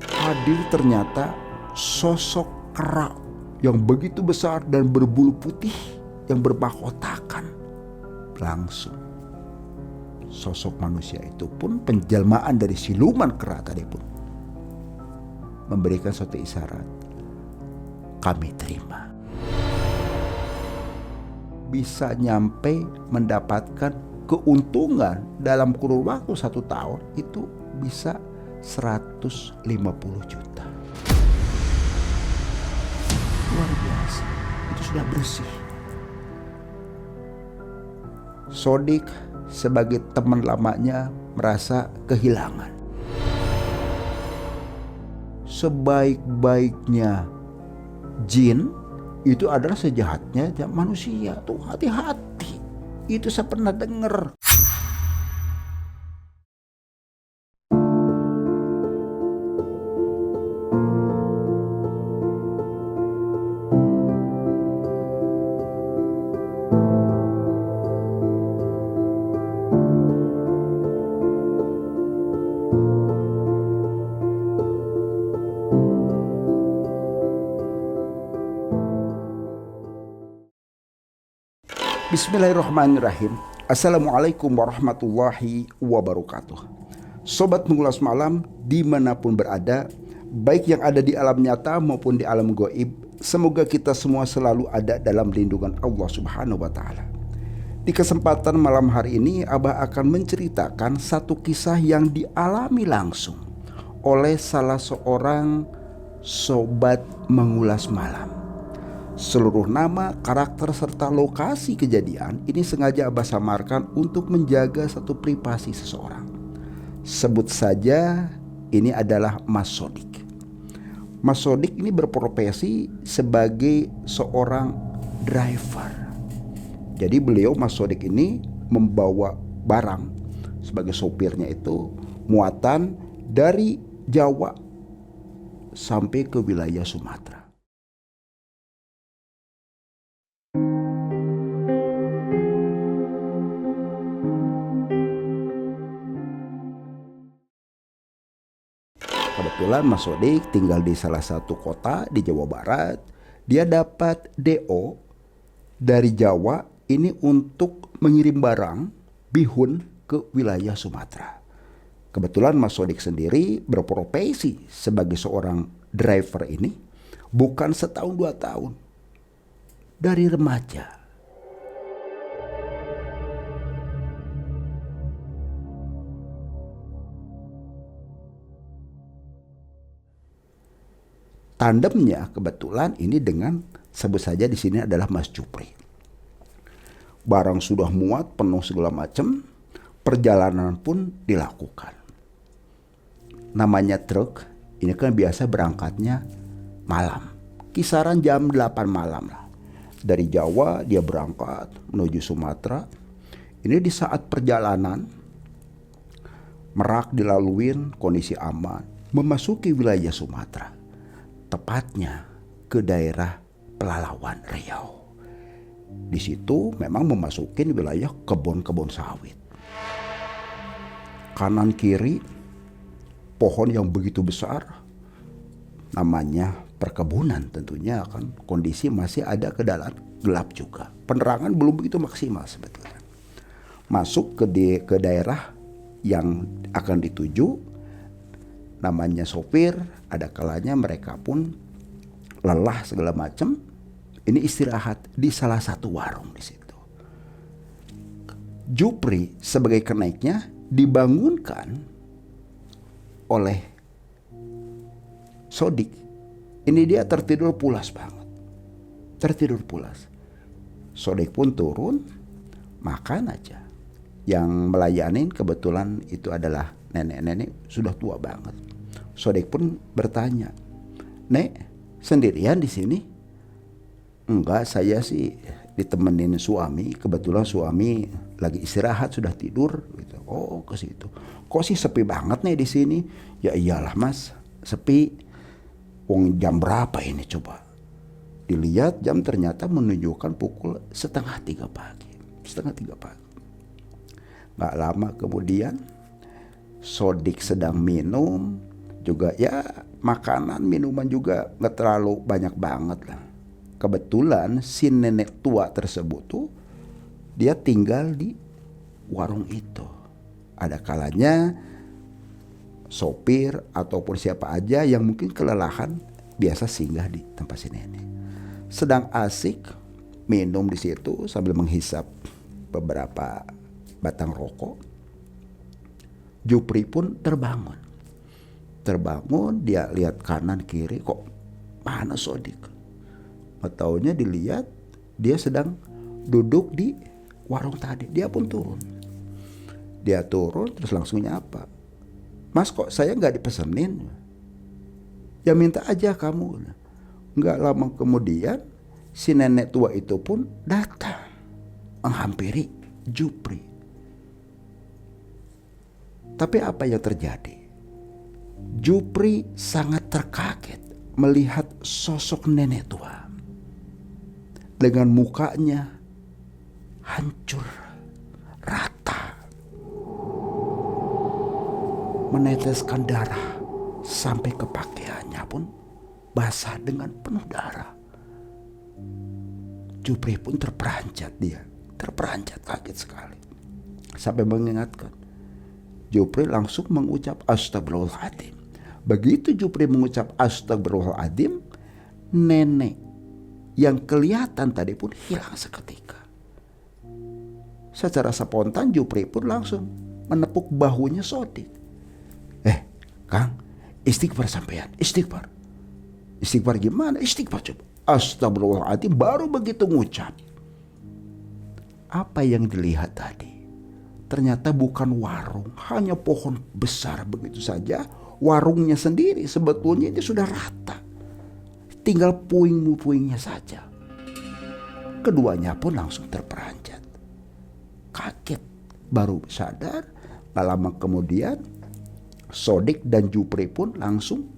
Hadir ternyata sosok kera yang begitu besar dan berbulu putih yang bermahkotakan. Langsung sosok manusia itu pun penjelmaan dari siluman kera tadi pun memberikan suatu isyarat, kami terima. Bisa nyampe mendapatkan keuntungan dalam kurun waktu 1 tahun itu bisa 150 juta. Luar biasa, itu sudah bersih. Sodik sebagai teman lamanya merasa kehilangan. Sebaik-baiknya jin itu adalah sejahatnya manusia. Tuh hati-hati. Itu saya pernah dengar. Bismillahirrahmanirrahim. Assalamualaikum warahmatullahi wabarakatuh. Sobat Mengulas Malam dimanapun berada, baik yang ada di alam nyata maupun di alam gaib, semoga kita semua selalu ada dalam lindungan Allah Subhanahu wa Ta'ala. Di kesempatan malam hari ini, Abah akan menceritakan satu kisah yang dialami langsung oleh salah seorang sobat Mengulas Malam. Seluruh nama, karakter, serta lokasi kejadian ini sengaja Abah samarkan untuk menjaga satu privasi seseorang. Sebut saja ini adalah Mas Sodik. Mas Sodik ini berprofesi sebagai seorang driver. Jadi beliau, Mas Sodik ini, membawa barang sebagai sopirnya itu muatan dari Jawa sampai ke wilayah Sumatera. Kebetulan Mas Sodik tinggal di salah satu kota di Jawa Barat. Dia dapat DO dari Jawa ini untuk mengirim barang bihun ke wilayah Sumatera. Kebetulan Mas Sodik sendiri berprofesi sebagai seorang driver ini bukan setahun 2 tahun. Dari remaja. Tandemnya kebetulan ini dengan, sebut saja di sini adalah Mas Jupri. Barang sudah muat, penuh segala macam, perjalanan pun dilakukan. Namanya truk, ini kan biasa berangkatnya malam. Kisaran jam 8 malam lah. Dari Jawa dia berangkat menuju Sumatera. Ini di saat perjalanan, Merak dilaluin, kondisi aman, memasuki wilayah Sumatera. Tepatnya ke daerah Pelalawan, Riau. Di situ memang memasukin wilayah kebun-kebun sawit. Kanan kiri pohon yang begitu besar, namanya perkebunan tentunya kan, kondisi masih ada ke dalam gelap juga. Penerangan belum begitu maksimal sebetulnya. Masuk ke daerah yang akan dituju. Namanya sopir, ada kalanya mereka pun lelah segala macam. Ini istirahat di salah satu warung di situ. Jupri sebagai kenaiknya dibangunkan oleh Sodik. Ini dia tertidur pulas banget. Tertidur pulas. Sodik pun turun, makan aja. Yang melayanin kebetulan itu adalah nenek-nenek sudah tua banget. Sodik pun bertanya, "Nek, sendirian di sini?" "Enggak, saya sih ditemenin suami. Kebetulan suami lagi istirahat, sudah tidur." Gitu. "Oh, ke situ. Kok sih sepi banget nih di sini?" "Ya iyalah Mas, sepi. Wong jam berapa ini coba?" Dilihat jam ternyata menunjukkan pukul 2:30 pagi. 2:30 pagi. Gak lama kemudian Sodik sedang minum Juga ya makanan, minuman juga nggak terlalu banyak banget lah. Kebetulan si nenek tua tersebut tuh dia tinggal di warung itu. Ada kalanya sopir ataupun siapa aja yang mungkin kelelahan biasa singgah di tempat si nenek. Sedang asik minum di situ sambil menghisap beberapa batang rokok, Jupri pun terbangun. Terbangun, dia lihat kanan kiri, kok mana Sodik? Nggak taunya dilihat dia sedang duduk di warung tadi. Dia pun turun. Dia turun terus langsung nyapa. Mas, kok saya nggak dipesenin? Ya minta aja kamu. Nggak lama kemudian si nenek tua itu pun datang menghampiri Jupri. Tapi apa yang terjadi? Jupri sangat terkaget melihat sosok nenek tua dengan mukanya hancur rata, meneteskan darah sampai ke pakaiannya pun basah dengan penuh darah. Jupri pun terperanjat, kaget sekali sampai mengingatkan. Jupri langsung mengucap astagfirullahaladzim. Begitu Jupri mengucap astagfirullahaladzim, nenek yang kelihatan tadi pun hilang seketika. Secara spontan Jupri pun langsung menepuk bahunya Sodik. Kang, istighfar sampean, istighfar. Istighfar gimana? Istighfar coba. Astagfirullahaladzim, baru begitu ngucap. Apa yang dilihat tadi? Ternyata bukan warung, hanya pohon besar begitu saja. Warungnya sendiri sebetulnya ini sudah rata. Tinggal puing-puingnya saja. Keduanya pun langsung terperanjat. Kaget, baru sadar. Gak lama kemudian Sodik dan Jupri pun langsung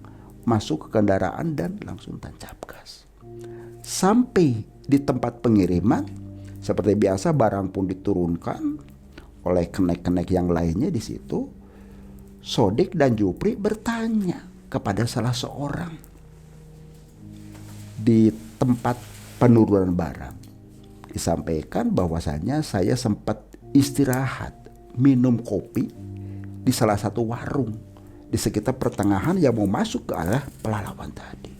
masuk ke kendaraan dan langsung tancap gas. Sampai di tempat pengiriman, seperti biasa barang pun diturunkan oleh kenek-kenek yang lainnya di situ. Sodik dan Jupri bertanya kepada salah seorang di tempat penurunan barang. Disampaikan bahwasanya saya sempat istirahat minum kopi di salah satu warung di sekitar pertengahan yang mau masuk ke arah Pelalawan tadi.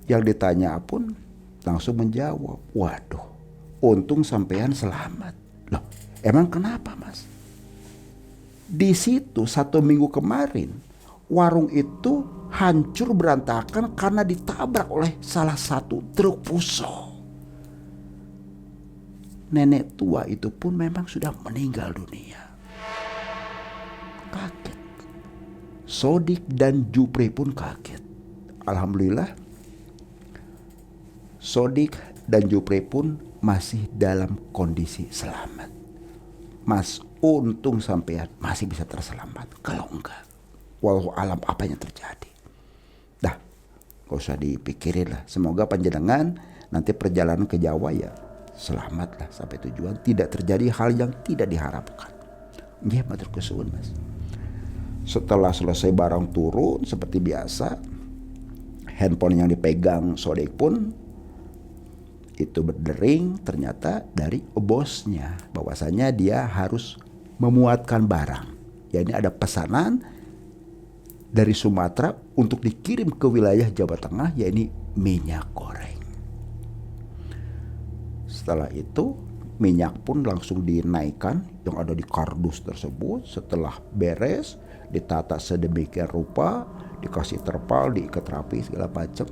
Yang ditanya pun langsung menjawab, waduh, untung sampean selamat. Loh, emang kenapa Mas? Di situ 1 minggu kemarin warung itu hancur berantakan karena ditabrak oleh salah satu truk fuso. Nenek tua itu pun memang sudah meninggal dunia. Kaget. Sodik dan Jupri pun kaget. Alhamdulillah Sodik dan Jupri pun masih dalam kondisi selamat. Mas, untung sampean masih bisa terselamat. Kalau enggak, walau alam apa yang terjadi. Dah, gak usah dipikirin lah. Semoga panjenengan nanti perjalanan ke Jawa ya selamat lah sampai tujuan. Tidak terjadi hal yang tidak diharapkan. Nggih, matur kesuwun Mas. Setelah selesai barang turun seperti biasa, handphone yang dipegang Sodik pun itu berdering, ternyata dari bosnya bahwasanya dia harus memuatkan barang. Ya, ini ada pesanan dari Sumatera untuk dikirim ke wilayah Jawa Tengah, yakni minyak goreng. Setelah itu minyak pun langsung dinaikkan yang ada di kardus tersebut. Setelah beres ditata sedemikian rupa, dikasih terpal, diikat rapi segala macam.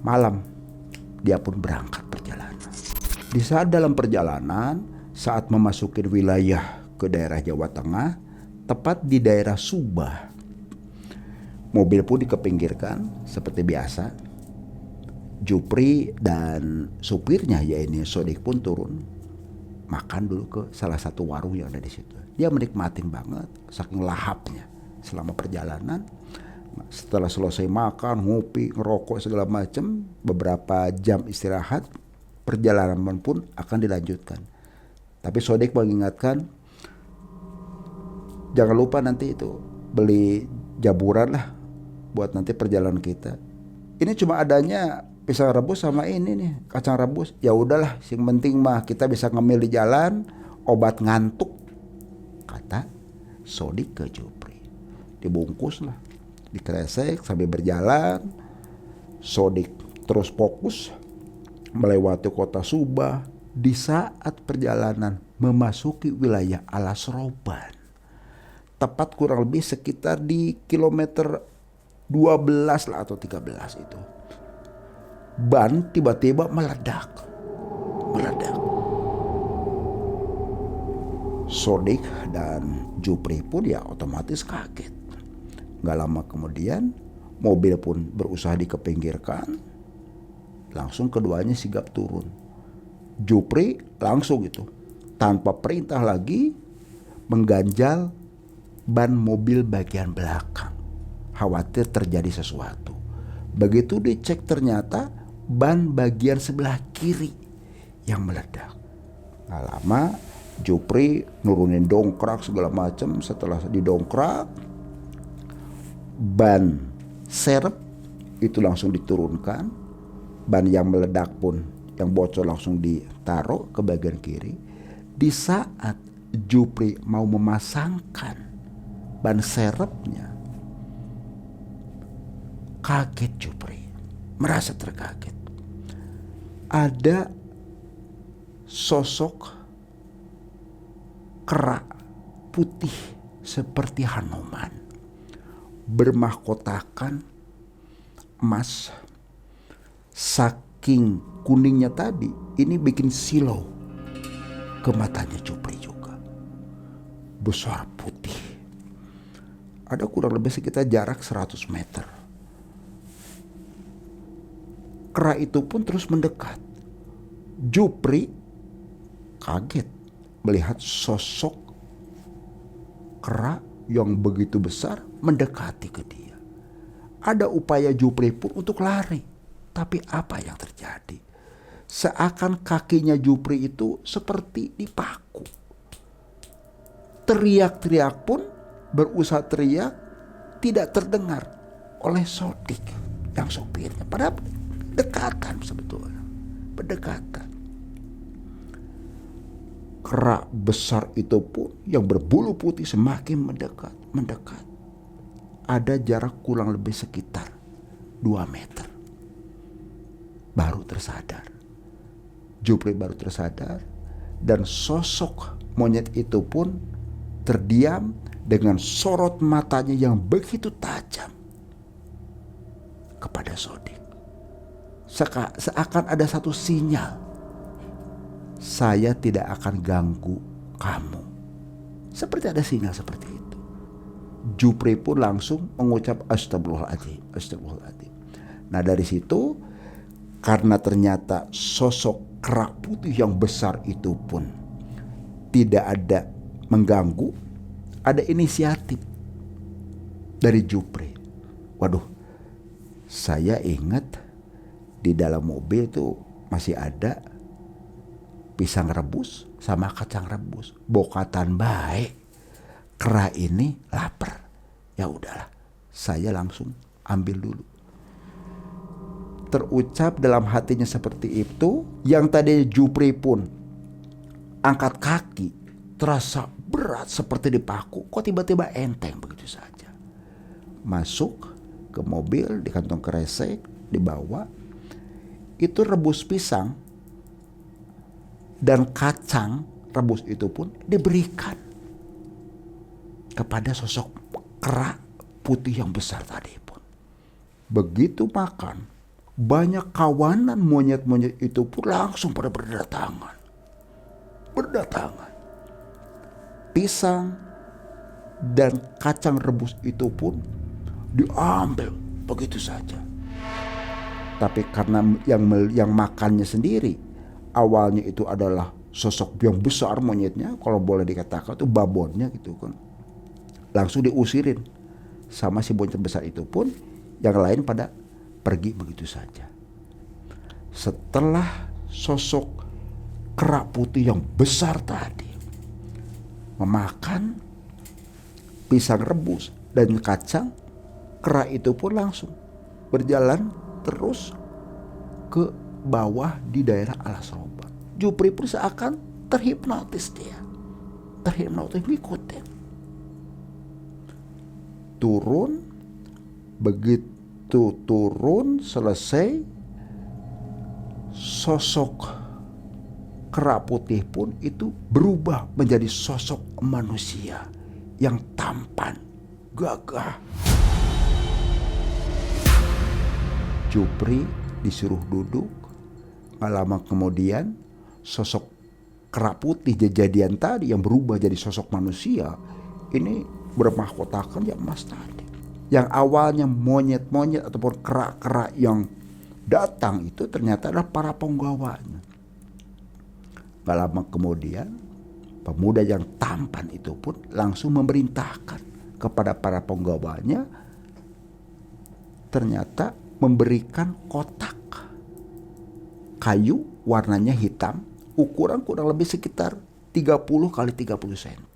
Malam dia pun berangkat perjalanan. Di saat dalam perjalanan, saat memasuki wilayah ke daerah Jawa Tengah, tepat di daerah Subah, mobil pun dikepinggirkan seperti biasa. Jupri dan supirnya yaitu Sodik pun turun makan dulu ke salah satu warung yang ada di situ. Dia menikmatin banget saking lahapnya selama perjalanan. Setelah selesai makan, ngopi, ngerokok segala macam, beberapa jam istirahat, perjalanan pun akan dilanjutkan. Tapi Sodik mengingatkan, Jangan lupa nanti itu beli jaburan lah buat nanti perjalanan kita. Ini cuma adanya pisang rebus sama ini nih kacang rebus. Ya udahlah, yang penting mah kita bisa ngemil di jalan, obat ngantuk, kata Sodik ke Jupri. Dibungkus lah, dikresek sambil berjalan. Sodik terus fokus melewati kota Subah. Di saat perjalanan memasuki wilayah Alas Roban, tepat kurang lebih sekitar di kilometer 12 lah atau 13 itu, ban tiba-tiba meledak. Sodik dan Jupri pun ya otomatis kaget. Gak lama kemudian mobil pun berusaha dikepinggirkan. Langsung keduanya sigap turun. Jupri langsung itu tanpa perintah lagi mengganjal ban mobil bagian belakang. Khawatir terjadi sesuatu. Begitu dicek ternyata ban bagian sebelah kiri yang meledak. Gak lama Jupri nurunin dongkrak segala macam. Setelah didongkrak, ban serep itu langsung diturunkan. Ban yang meledak pun, yang bocor langsung ditaruh ke bagian kiri. Di saat Jupri mau memasangkan ban serepnya, kaget Jupri, merasa terkaget. Ada sosok kera putih seperti Hanuman, bermahkotakan emas. Saking kuningnya tadi, ini bikin silau ke matanya Jupri juga. Besar putih. Ada kurang lebih sekitar jarak 100 meter. Kera itu pun terus mendekat. Jupri kaget melihat sosok kera yang begitu besar mendekati ke dia. Ada upaya Jupri pun untuk lari. Tapi apa yang terjadi? Seakan kakinya Jupri itu seperti dipaku. Teriak-teriak pun, berusaha teriak, tidak terdengar oleh Sodik yang sopirnya. Padahal dekatan sebetulnya. Berdekatan. Kera besar itu pun yang berbulu putih semakin mendekat. Ada jarak kurang lebih sekitar 2 meter. Baru tersadar. Jupri baru tersadar. Dan sosok monyet itu pun terdiam dengan sorot matanya yang begitu tajam kepada Sodik. Seakan ada satu sinyal. Saya tidak akan ganggu kamu. Seperti ada sinyal seperti itu. Jupri pun langsung mengucap astagfirullahaladzim. Nah dari situ, karena ternyata sosok kera putih yang besar itu pun tidak ada mengganggu, ada inisiatif dari Jupri. Waduh, saya ingat di dalam mobil itu masih ada pisang rebus sama kacang rebus. Bokatan baik, kera ini lapar. Ya udahlah, saya langsung ambil dulu. Terucap dalam hatinya seperti itu. Yang tadi Jupri pun angkat kaki, terasa berat seperti dipaku. Kok tiba-tiba enteng begitu saja. Masuk ke mobil, di kantong kresek, dibawa. Itu rebus pisang dan kacang rebus itu pun diberikan kepada sosok kera putih yang besar tadi pun. Begitu makan, banyak kawanan monyet-monyet itu pun langsung pada berdatangan. Pisang dan kacang rebus itu pun diambil begitu saja. Tapi karena yang makannya sendiri, awalnya itu adalah sosok yang besar monyetnya, kalau boleh dikatakan itu babonnya gitu kan. Langsung diusirin sama si monyet besar itu pun, yang lain pada pergi begitu saja. Setelah sosok kera putih yang besar tadi memakan pisang rebus, dan kacang, kera itu pun langsung berjalan terus ke bawah di daerah alas roban. Jupri pun seakan terhipnotis dia. Terhipnotis ngikutin. Turun, begitu turun selesai, sosok kera putih pun itu berubah menjadi sosok manusia yang tampan, gagah. Jupri disuruh duduk. Gak lama kemudian sosok kera putih kejadian tadi yang berubah jadi sosok manusia ini bermahkotakan yang emas tadi. Yang awalnya monyet-monyet ataupun kera-kera yang datang itu ternyata adalah para penggawanya. Gak lama kemudian pemuda yang tampan itu pun langsung memerintahkan kepada para penggawanya, ternyata memberikan kotak kayu warnanya hitam, ukuran kurang lebih sekitar 30 kali 30 cm.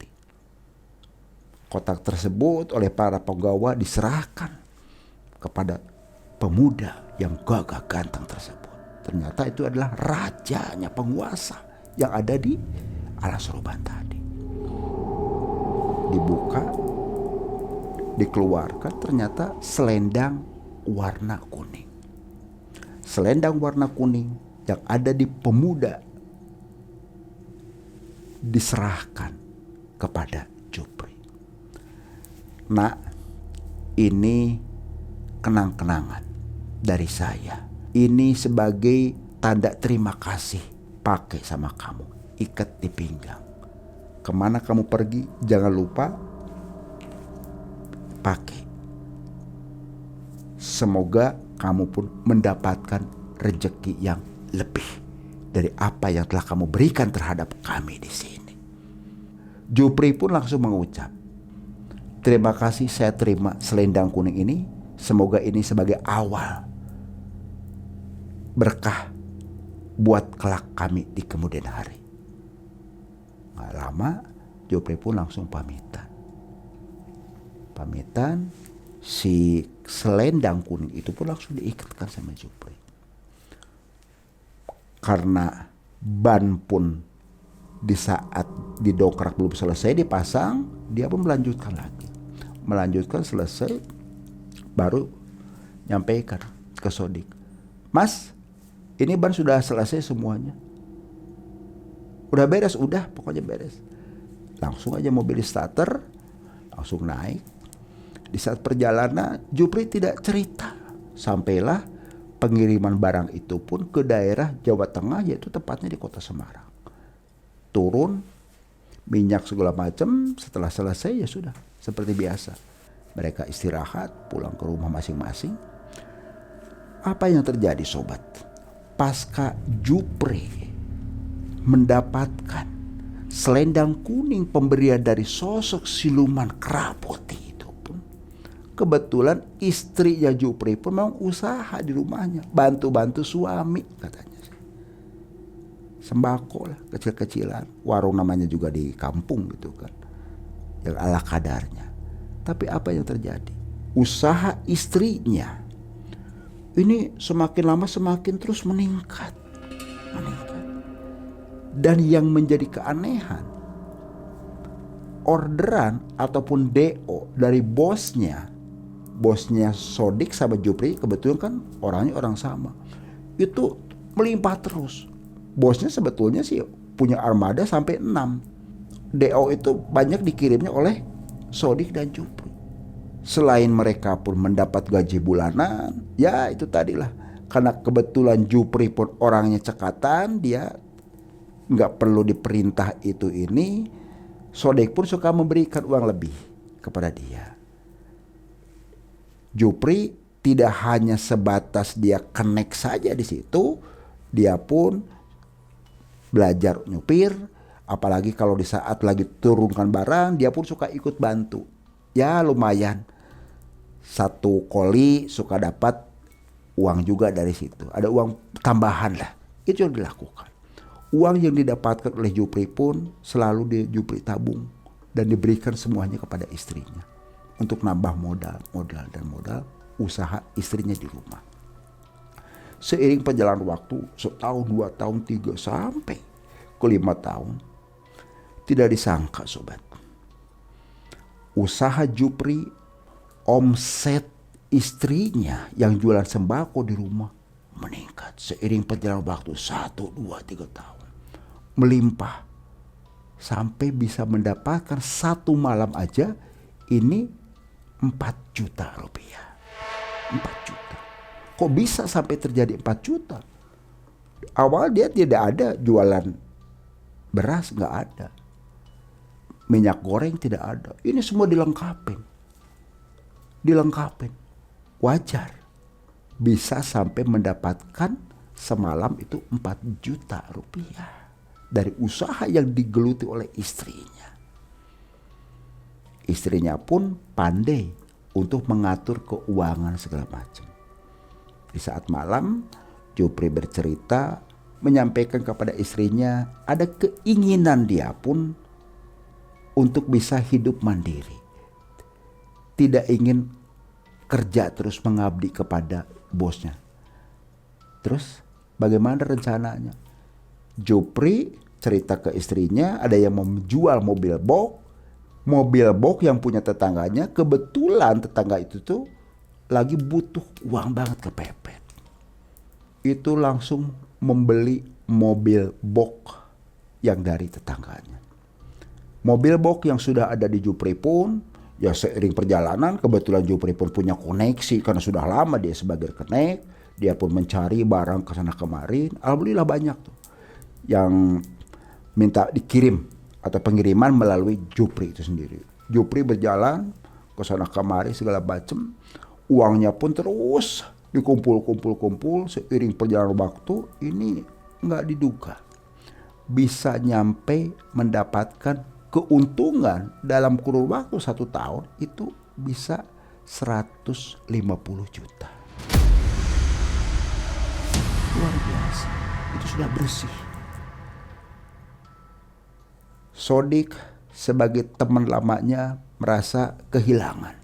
Kotak tersebut oleh para penggawa diserahkan kepada pemuda yang gagah ganteng tersebut. Ternyata itu adalah rajanya, penguasa yang ada di alas roban tadi. Dibuka, dikeluarkan, ternyata selendang warna kuning. Selendang warna kuning yang ada di pemuda diserahkan kepada Jupri. Nak, ini kenang-kenangan dari saya. Ini sebagai tanda terima kasih. Pakai sama kamu, ikat di pinggang. Kemana kamu pergi, jangan lupa pakai. Semoga kamu pun mendapatkan rezeki yang lebih dari apa yang telah kamu berikan terhadap kami di sini. Jupri pun langsung mengucap, terima kasih, saya terima selendang kuning ini. Semoga ini sebagai awal berkah buat kelak kami di kemudian hari. Gak lama Jupri pun langsung pamitan. Si selendang kuning itu pun langsung diikatkan sama Jupri. Karena ban pun di saat didongkrak belum selesai dipasang, dia pun melanjutkan lagi. Melanjutkan selesai, baru nyampaikan ke Sodik, Mas, ini ban sudah selesai semuanya. Udah beres, udah pokoknya beres. Langsung aja mobil starter, langsung naik. Di saat perjalanan Jupri tidak cerita. Sampailah pengiriman barang itu pun ke daerah Jawa Tengah, yaitu tepatnya di kota Semarang. Turun, minyak segala macam, setelah selesai ya sudah seperti biasa. Mereka istirahat, pulang ke rumah masing-masing. Apa yang terjadi sobat? Pasca Jupri mendapatkan selendang kuning pemberian dari sosok siluman kera putih itu pun, kebetulan istrinya Jupri pun memang usaha di rumahnya, bantu-bantu suami katanya. Sembako lah, kecil-kecilan, warung namanya juga di kampung gitu kan, yang ala kadarnya. Tapi apa yang terjadi? Usaha istrinya ini semakin lama semakin terus meningkat. Dan yang menjadi keanehan, orderan ataupun DO dari bosnya Sodik sama Jupri, kebetulan kan orangnya orang sama, itu melimpah terus. Bosnya sebetulnya sih punya armada sampai 6. DO itu banyak dikirimnya oleh Sodik dan Jupri. Selain mereka pun mendapat gaji bulanan, ya itu tadilah. Karena kebetulan Jupri pun orangnya cekatan, dia nggak perlu diperintah itu ini. Sodik pun suka memberikan uang lebih kepada dia. Jupri tidak hanya sebatas dia connect saja di situ, dia pun belajar nyupir, apalagi kalau di saat lagi turunkan barang, dia pun suka ikut bantu. Ya lumayan, 1 koli suka dapat uang juga dari situ. Ada uang tambahan lah, itu yang dilakukan. Uang yang didapatkan oleh Jupri pun selalu Jupri tabung dan diberikan semuanya kepada istrinya untuk nambah modal usaha istrinya di rumah. Seiring perjalanan waktu, setahun, 2 tahun, 3 sampai ke 5 tahun, tidak disangka sobat, usaha Jupri, omset istrinya yang jualan sembako di rumah meningkat seiring perjalanan waktu 1, 2, 3 tahun. Melimpah sampai bisa mendapatkan satu malam aja ini 4 juta rupiah. 4 juta. Kok bisa sampai terjadi 4 juta? Awal dia tidak ada jualan beras, nggak ada. Minyak goreng tidak ada. Ini semua dilengkapin. Wajar bisa sampai mendapatkan semalam itu 4 juta rupiah dari usaha yang digeluti oleh istrinya. Istrinya pun pandai untuk mengatur keuangan segala macam. Di saat malam, Jupri bercerita, menyampaikan kepada istrinya ada keinginan dia pun untuk bisa hidup mandiri. Tidak ingin kerja terus mengabdi kepada bosnya. Terus bagaimana rencananya? Jupri cerita ke istrinya ada yang mau menjual mobil box yang punya tetangganya. Kebetulan tetangga itu tuh lagi butuh uang banget, kepepet. Itu langsung membeli mobil box yang dari tetangganya. Mobil box yang sudah ada di Jupri pun, ya seiring perjalanan kebetulan Jupri pun punya koneksi karena sudah lama dia sebagai rekening. Dia pun mencari barang kesana kemarin. Alhamdulillah banyak tuh yang minta dikirim atau pengiriman melalui Jupri itu sendiri. Jupri berjalan kesana kemari segala macam. Uangnya pun terus dikumpul. Seiring perjalanan waktu ini nggak diduga bisa nyampe mendapatkan keuntungan dalam kurun waktu 1 tahun itu bisa 150 juta. Luar biasa. Itu sudah bersih. Sodik sebagai teman lamanya merasa kehilangan.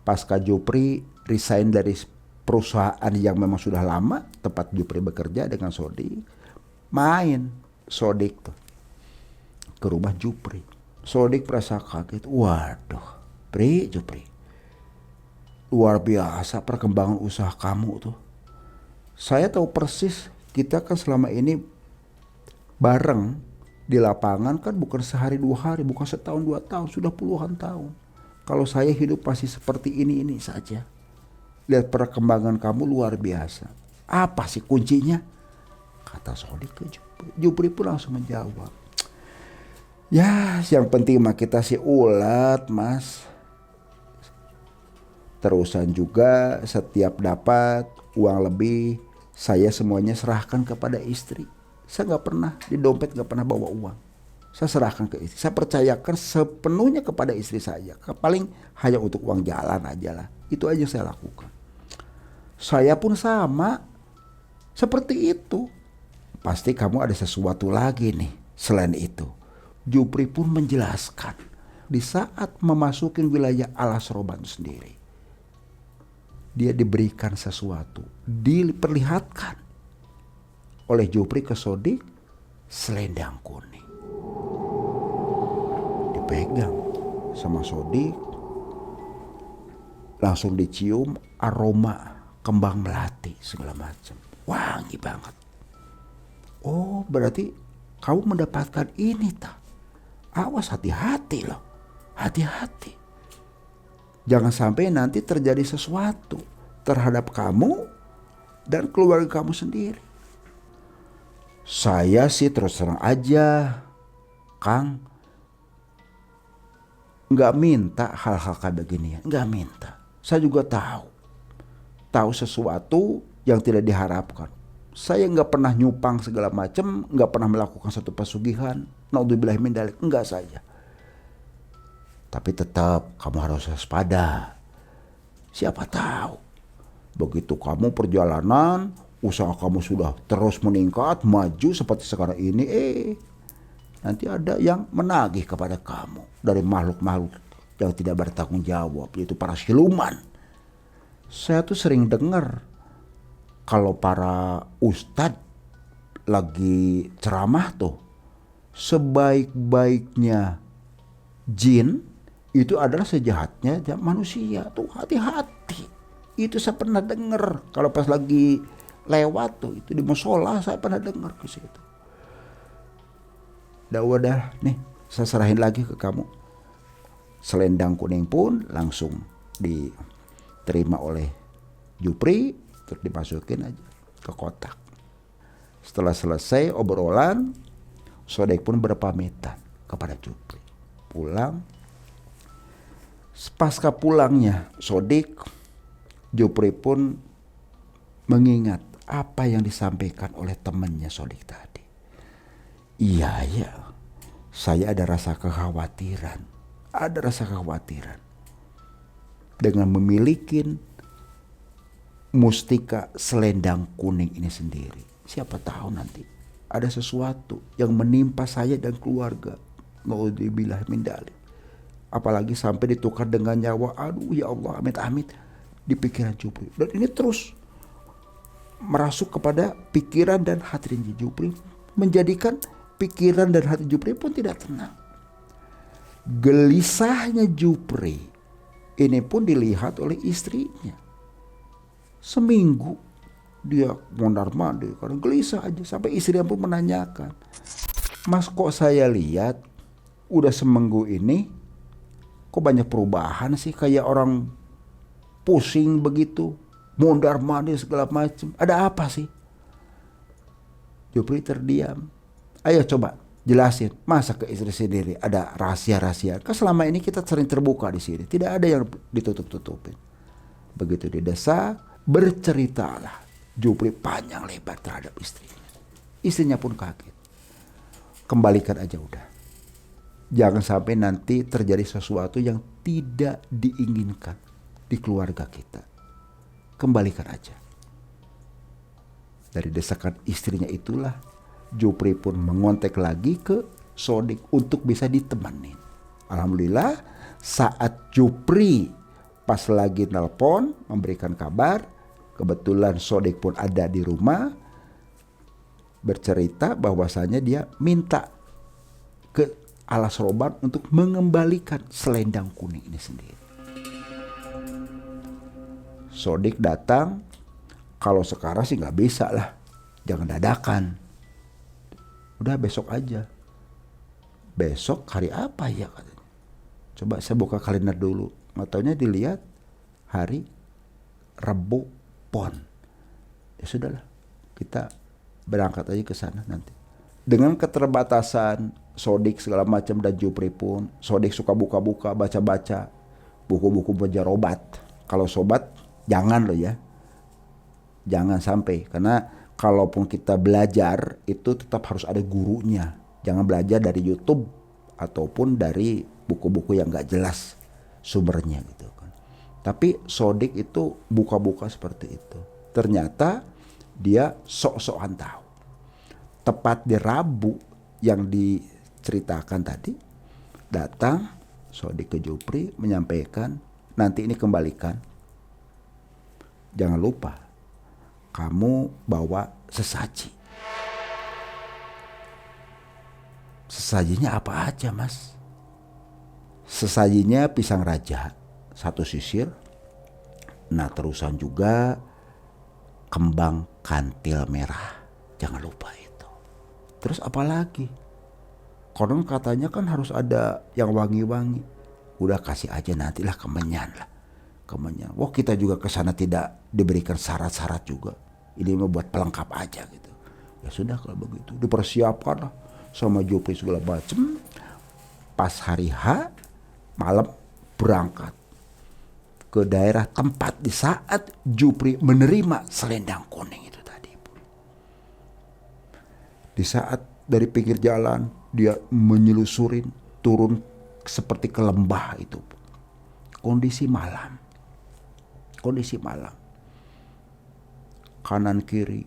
Pasca Jupri resign dari perusahaan yang memang sudah lama tempat Jupri bekerja dengan Sodik, main Sodik tuh ke rumah Jupri. Sodik merasa kaget. Waduh, Jupri, luar biasa perkembangan usaha kamu tuh. Saya tahu persis, kita kan selama ini bareng di lapangan kan bukan sehari 2 hari, bukan setahun 2 tahun, sudah puluhan tahun. Kalau saya hidup pasti seperti ini saja. Lihat perkembangan kamu luar biasa. Apa sih kuncinya? Kata Sodik ke Jupri. Jupri pun langsung menjawab. Ya, yang penting mah kita sih ulet, Mas. Terusan juga setiap dapat uang lebih, saya semuanya serahkan kepada istri. Saya nggak pernah di dompet, nggak pernah bawa uang. Saya serahkan ke istri. Saya percayakan sepenuhnya kepada istri saya. Paling hanya untuk uang jalan aja lah. Itu aja saya lakukan. Saya pun sama. Seperti itu. Pasti kamu ada sesuatu lagi nih selain itu. Jupri pun menjelaskan. Di saat memasuki wilayah Alas Roban sendiri, dia diberikan sesuatu. Diperlihatkan oleh Jupri ke Sodik selendang kuning. Dipegang sama Sodik, langsung dicium aroma kembang melati segala macam, wangi banget. Oh, berarti kamu mendapatkan ini tak? Awas, hati-hati loh, hati-hati. Jangan sampai nanti terjadi sesuatu terhadap kamu dan keluarga kamu sendiri. Saya sih terus terang aja, Kang, nggak minta hal-hal kayak begini ya, nggak minta. Saya juga tahu sesuatu yang tidak diharapkan. Saya nggak pernah nyupang segala macam, nggak pernah melakukan satu pesugihan. Naudzubillah min dzalik, enggak saja. Tapi tetap kamu harus waspada. Siapa tahu begitu kamu perjalanan, usaha kamu sudah terus meningkat, maju seperti sekarang ini, Nanti ada yang menagih kepada kamu dari makhluk-makhluk yang tidak bertanggung jawab, yaitu para siluman. Saya tuh sering dengar kalau para ustadz lagi ceramah tuh, sebaik-baiknya jin itu adalah sejahatnya manusia. Tuh hati-hati. Itu saya pernah dengar kalau pas lagi lewat tuh, itu di musola saya pernah dengar ke situ. Udah nih, saya serahin lagi ke kamu. Selendang kuning pun langsung diterima oleh Jupri, terus dimasukin aja ke kotak. Setelah selesai obrolan, Sodik pun berpamitan kepada Jupri. Pulang. Pasca pulangnya Sodik, Jupri pun mengingat apa yang disampaikan oleh temannya Sodik tadi. Iya, saya ada rasa kekhawatiran. Dengan memiliki mustika selendang kuning ini sendiri. Siapa tahu nanti ada sesuatu yang menimpa saya dan keluarga. Naudzubillah min dzalik. Apalagi sampai ditukar dengan nyawa. Aduh ya Allah, amit-amit di pikiran Jupri. Dan ini terus merasuk kepada pikiran dan hati Jupri, menjadikan pikiran dan hati Jupri pun tidak tenang. Gelisahnya Jupri ini pun dilihat oleh istrinya. Seminggu dia mondar-mandir karena gelisah aja, sampai istrinya pun menanyakan, "Mas, kok saya lihat udah seminggu ini kok banyak perubahan sih, kayak orang pusing begitu, mondar-mandir segala macam. Ada apa sih?" Jupri terdiam. "Ayo coba jelasin, masa ke istri sendiri ada rahasia-rahasia? Kan selama ini kita sering terbuka di sini, tidak ada yang ditutup-tutupin." Begitu didesak, berceritalah Jupri panjang lebar terhadap istrinya. Istrinya pun kaget. Kembalikan aja udah. Jangan sampai nanti terjadi sesuatu yang tidak diinginkan di keluarga kita. Kembalikan aja. Dari desakan istrinya itulah Jupri pun mengontak lagi ke Sodik untuk bisa ditemenin. Alhamdulillah saat Jupri pas lagi nelpon memberikan kabar, kebetulan Sodik pun ada di rumah, bercerita bahwasanya dia minta ke Alas Roban untuk mengembalikan selendang kuning ini sendiri. Sodik datang, kalau sekarang sih nggak bisa lah, jangan dadakan. Udah besok aja. Besok hari apa ya katanya? Coba saya buka kalender dulu. Nggak taunya dilihat hari Rabu Pon. Ya sudahlah, kita berangkat aja ke sana nanti. Dengan keterbatasan Sodik segala macam dan Jupri pun, Sodik suka buka-buka, baca-baca buku-buku mujarobat. Kalau sobat jangan loh ya. Jangan sampai, karena kalaupun kita belajar itu tetap harus ada gurunya. Jangan belajar dari YouTube ataupun dari buku-buku yang gak jelas sumbernya gitu kan. Tapi Sodik itu buka-buka seperti itu. Ternyata dia sok-sokan tahu. Tepat di Rabu yang diceritakan tadi, datang Sodik ke Jupri menyampaikan, nanti ini kembalikan. Jangan lupa kamu bawa sesaji. Sesajinya apa aja, Mas? Sesajinya pisang raja, 1 sisir. Nah, terusan juga kembang kantil merah. Jangan lupa itu. Terus apa lagi? Konon katanya kan harus ada yang wangi-wangi. Udah kasih aja, nantilah kemenyan lah. Kemenyan. Wah, kita juga ke sana tidak diberikan syarat-syarat juga. Ini membuat pelengkap aja gitu. Ya sudah kalau begitu, dipersiapkan lah sama Jupri segala macem. Pas hari H malam berangkat ke daerah tempat di saat Jupri menerima selendang kuning itu tadi. Di saat dari pinggir jalan dia menyelusurin turun seperti ke lembah itu. Kondisi malam. Kanan kiri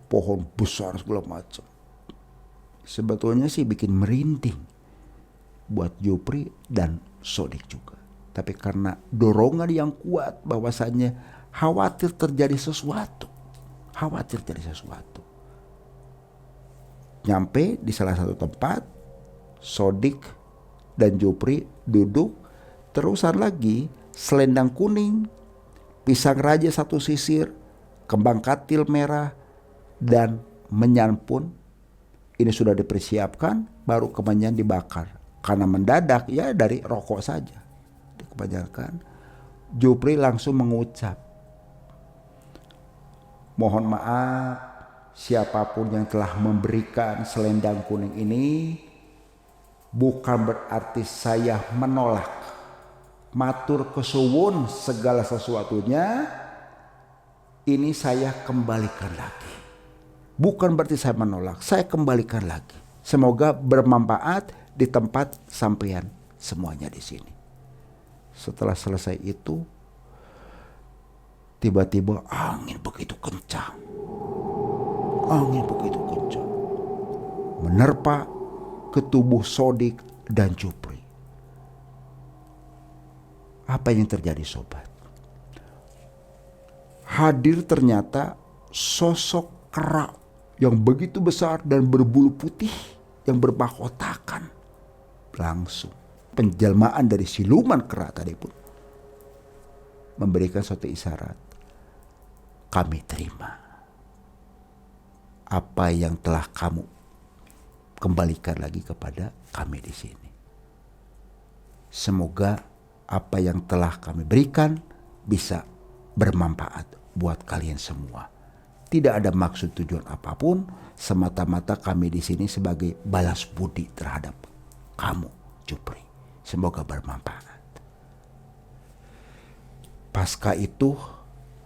pohon besar segala macam. sebetulnya sih bikin merinding buat Jupri dan Sodik juga. Tapi karena dorongan yang kuat bahwasannya khawatir terjadi sesuatu. Nyampe di salah satu tempat, Sodik dan Jupri duduk, terusan lagi selendang kuning, pisang raja satu sisir, kembang katil merah, dan menyan pun ini sudah dipersiapkan, baru kemenyan dibakar. Karena mendadak ya dari rokok saja. Kebanyakan Jupri langsung mengucap, mohon maaf siapapun yang telah memberikan selendang kuning ini, bukan berarti saya menolak. Matur kesuwun segala sesuatunya, ini saya kembalikan lagi. Bukan berarti saya menolak, saya kembalikan lagi. Semoga bermanfaat di tempat sampean semuanya di sini. Setelah selesai itu, tiba-tiba angin begitu kencang. Menerpa ke tubuh Sodik dan Jupri. Apa yang terjadi sobat? Hadir ternyata sosok kera yang begitu besar dan berbulu putih yang bermahkotakan. Langsung penjelmaan dari siluman kera tadi pun memberikan suatu isyarat. Kami terima apa yang telah kamu kembalikan lagi kepada kami di sini. Semoga apa yang telah kami berikan bisa bermanfaat buat kalian semua. Tidak ada maksud tujuan apapun, semata-mata kami di sini sebagai balas budi terhadap kamu, Jupri. Semoga bermanfaat. Pasca itu,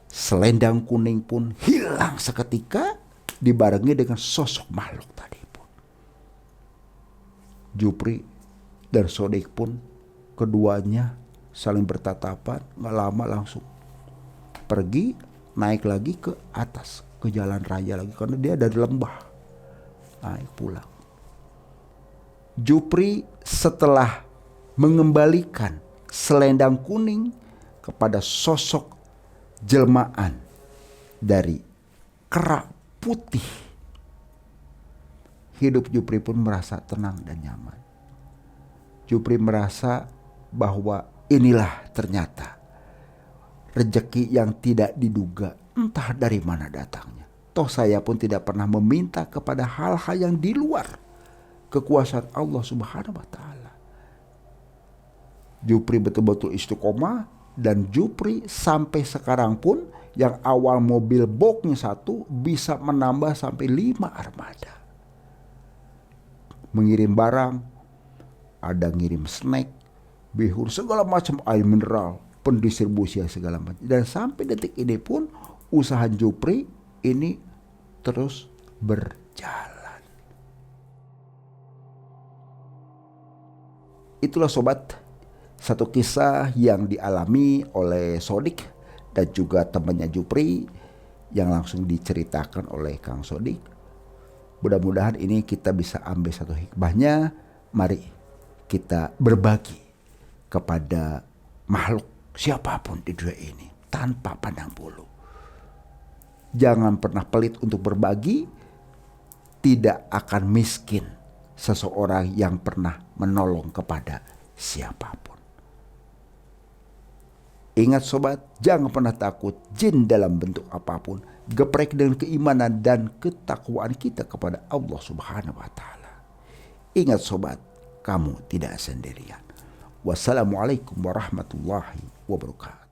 selendang kuning pun hilang seketika, dibarengi dengan sosok makhluk tadi pun. Jupri dan Sodik pun keduanya saling bertatapan, gak lama langsung pergi, naik lagi ke atas, ke jalan raya lagi, karena dia dari lembah, naik pulang. Jupri setelah mengembalikan selendang kuning kepada sosok jelmaan dari kera putih, hidup Jupri pun merasa tenang dan nyaman. Jupri merasa bahwa inilah ternyata rezeki yang tidak diduga, entah dari mana datangnya. Toh saya pun tidak pernah meminta kepada hal-hal yang di luar kekuasaan Allah Subhanahu wa Ta'ala. Jupri betul-betul istiqomah, dan Jupri sampai sekarang pun yang awal mobil boxnya 1 bisa menambah sampai 5 armada. Mengirim barang, ada ngirim snack, bihur, segala macam air mineral, pendistribusian segala macam. Dan sampai detik ini pun usaha Jupri ini terus berjalan. Itulah sobat, satu kisah yang dialami oleh Sodik dan juga temannya Jupri yang langsung diceritakan oleh Kang Sodik. Mudah-mudahan ini kita bisa ambil satu hikmahnya. Mari kita berbagi kepada makhluk siapapun di dunia ini tanpa pandang bulu. Jangan pernah pelit untuk berbagi. Tidak akan miskin seseorang yang pernah menolong kepada siapapun. Ingat sobat, jangan pernah takut jin dalam bentuk apapun. Geprek dengan keimanan dan ketakwaan kita kepada Allah Subhanahu wa Ta'ala. Ingat sobat, kamu tidak sendirian. Wassalamualaikum warahmatullahi wabarakatuh.